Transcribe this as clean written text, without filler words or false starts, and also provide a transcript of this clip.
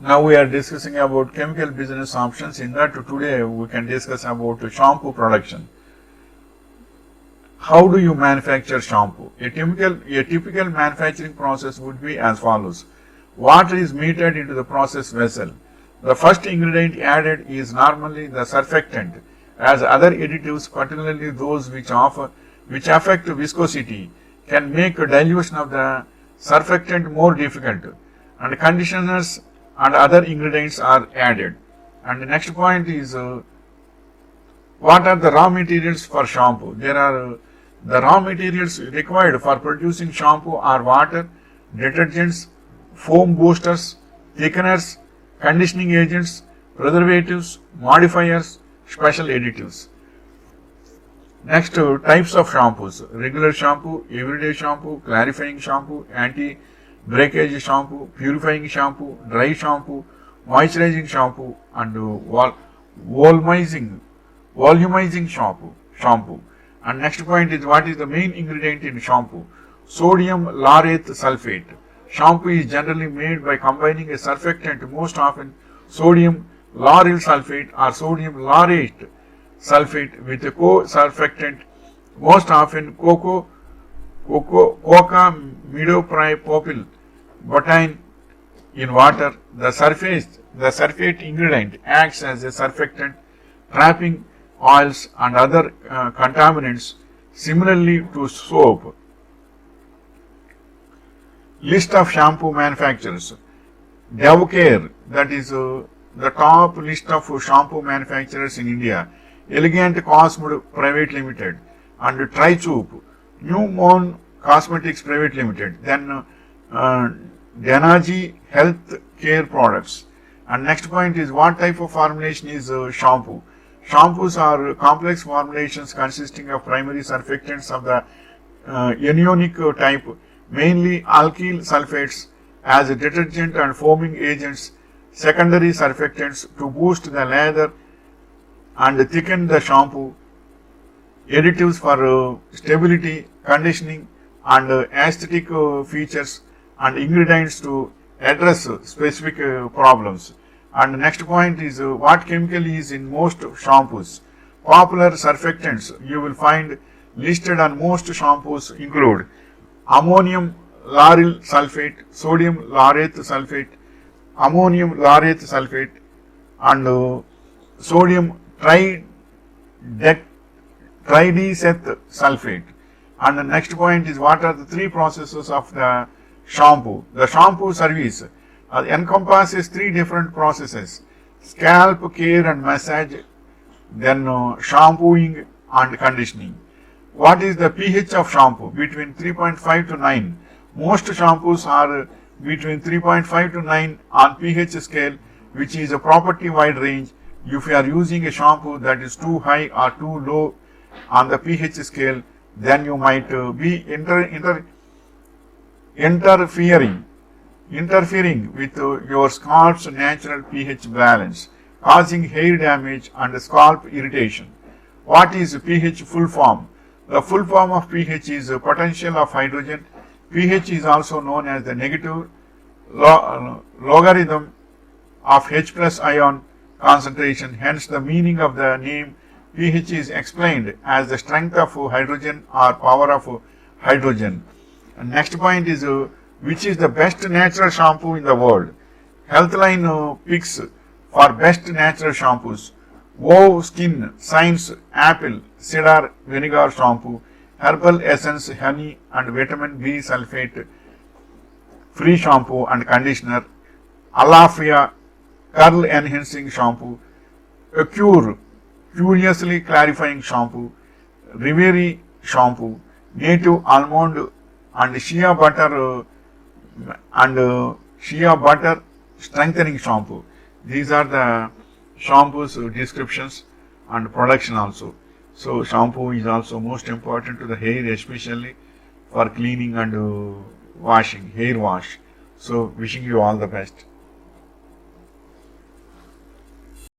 Now we are discussing about chemical business options. In that today we can discuss about shampoo production. How do you manufacture shampoo? A typical manufacturing process would be as follows. Water is metered into the process vessel. The first ingredient added is normally the surfactant, as other additives, particularly those which affect viscosity, can make dilution of the surfactant more difficult, and conditioners and other ingredients are added. And the next point is what are the raw materials for shampoo? There are the raw materials required for producing shampoo are water, detergents, foam boosters, thickeners, conditioning agents, preservatives, modifiers, special additives. Next, types of shampoos: regular shampoo, everyday shampoo, clarifying shampoo, anti-breakage shampoo, purifying shampoo, dry shampoo, moisturizing shampoo, and volumizing shampoo. And next point is what is the main ingredient in shampoo? Sodium lauryl sulfate. Shampoo is generally made by combining a surfactant, most often sodium lauryl sulfate or sodium laurate sulfate, with a co-surfactant, most often coca midopropyl butane in water. The surfaced ingredient acts as a surfactant, trapping oils and other contaminants, similarly to soap. List of shampoo manufacturers. Dove Care, that is the top list of shampoo manufacturers in India. Elegant Cosmed Private Limited, and Trichoop, New Moon Cosmetics Private Limited. Then Denaji Health Care Products. And next point is what type of formulation is shampoo? Shampoos are complex formulations consisting of primary surfactants of the anionic type, mainly alkyl sulfates, as a detergent and foaming agents, secondary surfactants to boost the lather and thicken the shampoo, additives for stability, conditioning, and aesthetic features, and ingredients to address specific problems. And next point is what chemical is in most shampoos. Popular surfactants you will find listed on most shampoos include ammonium lauryl sulfate, sodium laurate sulfate, ammonium laurate sulfate, and sodium trideceth sulfate. And the next point is what are the three processes of the shampoo. The shampoo service encompasses three different processes: scalp care and massage, then shampooing and conditioning. What is the pH of shampoo? Between 3.5 to 9. Most shampoos are between 3.5 to 9 on pH scale, which is a property wide range. If you are using a shampoo that is too high or too low on the pH scale, then you might be interfering with your scalp's natural pH balance, causing hair damage and scalp irritation. What is pH full form? The full form of pH is potential of hydrogen. pH is also known as the negative logarithm of H plus ion concentration. Hence, the meaning of the name pH is explained as the strength of hydrogen or power of hydrogen. And next point is which is the best natural shampoo in the world? Healthline picks for best natural shampoos: Wow Skin, Science Apple Cedar Vinegar Shampoo, Herbal Essence Honey and Vitamin B Sulfate Free Shampoo and Conditioner, Alafia Curl Enhancing Shampoo, Acure Curiously Clarifying Shampoo, Riveri Shampoo, Native Almond and Shea Butter Strengthening Shampoo. These are the shampoos descriptions and production also. So shampoo is also most important to the hair, especially for cleaning and washing, hair wash. So wishing you all the best.